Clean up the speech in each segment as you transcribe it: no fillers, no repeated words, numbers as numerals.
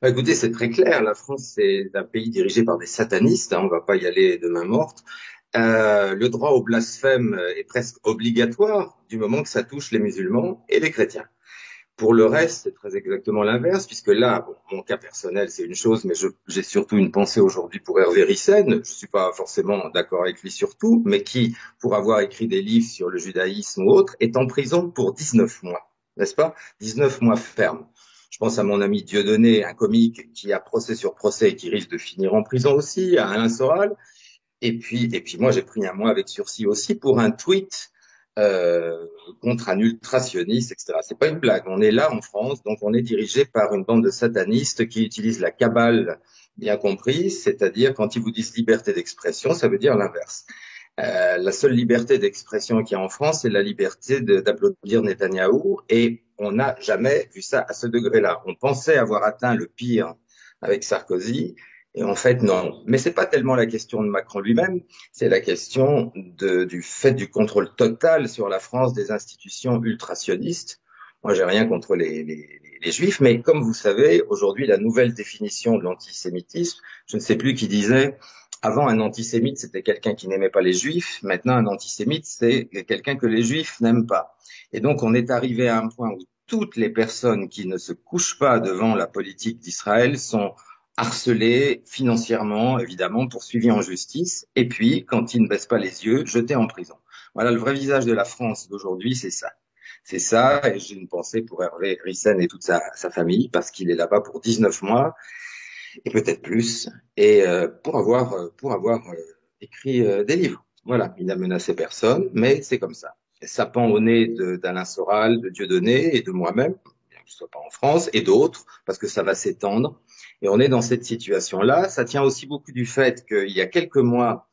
Bah, écoutez, c'est très clair. La France, c'est un pays dirigé par des satanistes. Hein, on va pas y aller de main morte. Le droit au blasphème est presque obligatoire du moment que ça touche les musulmans et les chrétiens. Pour le reste, c'est très exactement l'inverse, puisque là, bon, mon cas personnel, c'est une chose, mais j'ai surtout une pensée aujourd'hui pour Hervé Ryssen. Je ne suis pas forcément d'accord avec lui sur tout, mais qui, pour avoir écrit des livres sur le judaïsme ou autre, est en prison pour 19 mois, n'est-ce pas? 19 mois fermes. Je pense à mon ami Dieudonné, un comique qui a procès sur procès et qui risque de finir en prison aussi, à Alain Soral. Et puis moi, j'ai pris un mois avec sursis aussi pour un tweet euh, contre un ultrationniste, etc. C'est pas une blague. On est là en France, donc on est dirigé par une bande de satanistes qui utilisent la cabale bien comprise, c'est-à-dire quand ils vous disent liberté d'expression, ça veut dire l'inverse. La seule liberté d'expression qu'il y a en France, c'est la liberté d'applaudir Netanyahou, et on n'a jamais vu ça à ce degré-là. On pensait avoir atteint le pire avec Sarkozy, et en fait non. Mais c'est pas tellement la question de Macron lui-même, c'est la question du fait du contrôle total sur la France des institutions ultrasionistes. Moi, j'ai rien contre les juifs, mais comme vous savez, aujourd'hui, la nouvelle définition de l'antisémitisme, je ne sais plus qui disait, avant, un antisémite, c'était quelqu'un qui n'aimait pas les juifs. Maintenant, un antisémite, c'est quelqu'un que les juifs n'aiment pas. Et donc, on est arrivé à un point où toutes les personnes qui ne se couchent pas devant la politique d'Israël sont harcelées financièrement, évidemment, poursuivies en justice, et puis, quand ils ne baissent pas les yeux, jetés en prison. Voilà, le vrai visage de la France d'aujourd'hui, c'est ça. C'est ça, et j'ai une pensée pour Hervé Ryssen et toute sa famille, parce qu'il est là-bas pour 19 mois, et peut-être plus, et pour avoir écrit des livres. Voilà, il n'a menacé personne, mais c'est comme ça. Et ça pend au nez d'Alain Soral, de Dieudonné et de moi-même, bien que je ne sois pas en France, et d'autres, parce que ça va s'étendre. Et on est dans cette situation-là. Ça tient aussi beaucoup du fait qu'il y a quelques mois,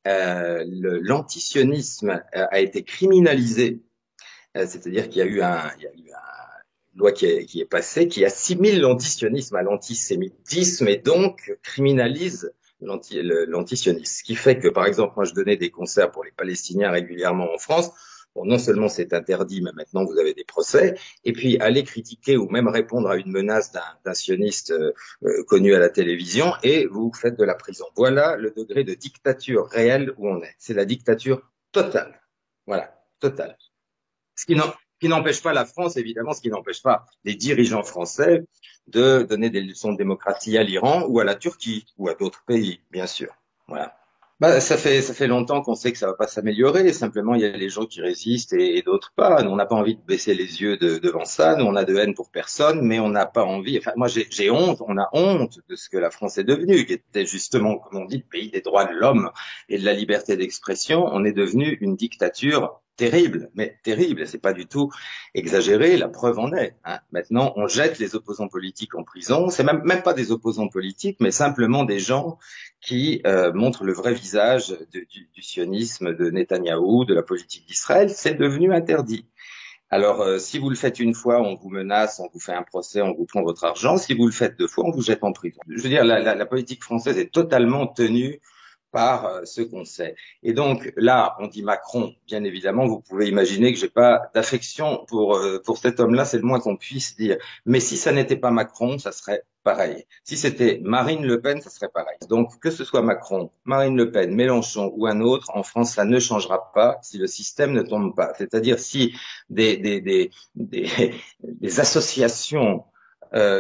l'antisionisme a été criminalisé, c'est-à-dire qu'il y a eu une loi qui est passée, qui assimile l'antisionisme à l'antisémitisme et donc criminalise l'antisionisme. Ce qui fait que, par exemple, moi je donnais des concerts pour les Palestiniens régulièrement en France. Bon, non seulement c'est interdit, mais maintenant vous avez des procès. Et puis aller critiquer ou même répondre à une menace d'un sioniste connu à la télévision et vous faites de la prison. Voilà le degré de dictature réelle où on est. C'est la dictature totale. Voilà, totale. Ce qui n'empêche pas la France, évidemment, ce qui n'empêche pas les dirigeants français de donner des leçons de démocratie à l'Iran ou à la Turquie ou à d'autres pays, bien sûr. Voilà. Bah, ça fait longtemps qu'on sait que ça va pas s'améliorer. Simplement, il y a les gens qui résistent et d'autres pas. Nous, on n'a pas envie de baisser les yeux devant ça. Nous, on a de haine pour personne, mais on n'a pas envie. Enfin, moi, j'ai honte. On a honte de ce que la France est devenue, qui était justement, comme on dit, le pays des droits de l'homme et de la liberté d'expression. On est devenu une dictature terrible, mais terrible. C'est pas du tout exagéré. La preuve en est. Hein. Maintenant, on jette les opposants politiques en prison. C'est même pas des opposants politiques, mais simplement des gens qui montre le vrai visage du sionisme de Netanyahou, de la politique d'Israël. C'est devenu interdit. Alors, si vous le faites une fois, on vous menace, on vous fait un procès, on vous prend votre argent. Si vous le faites deux fois, on vous jette en prison. Je veux dire, la politique française est totalement tenue par ce qu'on sait. Et donc là, on dit Macron, bien évidemment, vous pouvez imaginer que j'ai pas d'affection pour cet homme-là, c'est le moins qu'on puisse dire. Mais si ça n'était pas Macron, ça serait pareil. Si c'était Marine Le Pen, ça serait pareil. Donc que ce soit Macron, Marine Le Pen, Mélenchon ou un autre, en France, ça ne changera pas si le système ne tombe pas. C'est-à-dire si des associations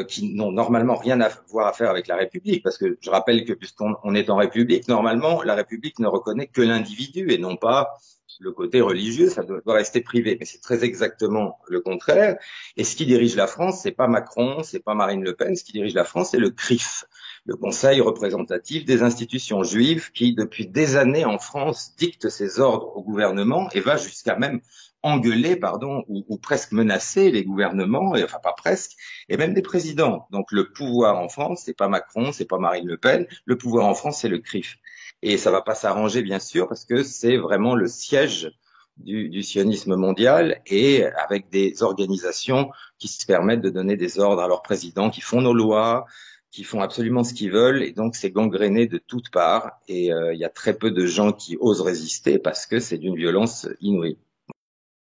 qui n'ont normalement rien à voir à faire avec la République, parce que je rappelle que puisqu'on est en République, normalement, la République ne reconnaît que l'individu et non pas le côté religieux, ça doit rester privé. Mais c'est très exactement le contraire. Et ce qui dirige la France, c'est pas Macron, c'est pas Marine Le Pen. Ce qui dirige la France, c'est le CRIF, le Conseil représentatif des institutions juives, qui depuis des années en France dicte ses ordres au gouvernement et va jusqu'à même engueuler, pardon, ou presque menacer les gouvernements, et, enfin pas presque, et même des présidents. Donc le pouvoir en France, c'est pas Macron, c'est pas Marine Le Pen. Le pouvoir en France, c'est le CRIF. Et ça va pas s'arranger, bien sûr, parce que c'est vraiment le siège du sionisme mondial et avec des organisations qui se permettent de donner des ordres à leurs présidents, qui font nos lois, qui font absolument ce qu'ils veulent, et donc c'est gangréné de toutes parts. Et il y a très peu de gens qui osent résister parce que c'est d'une violence inouïe.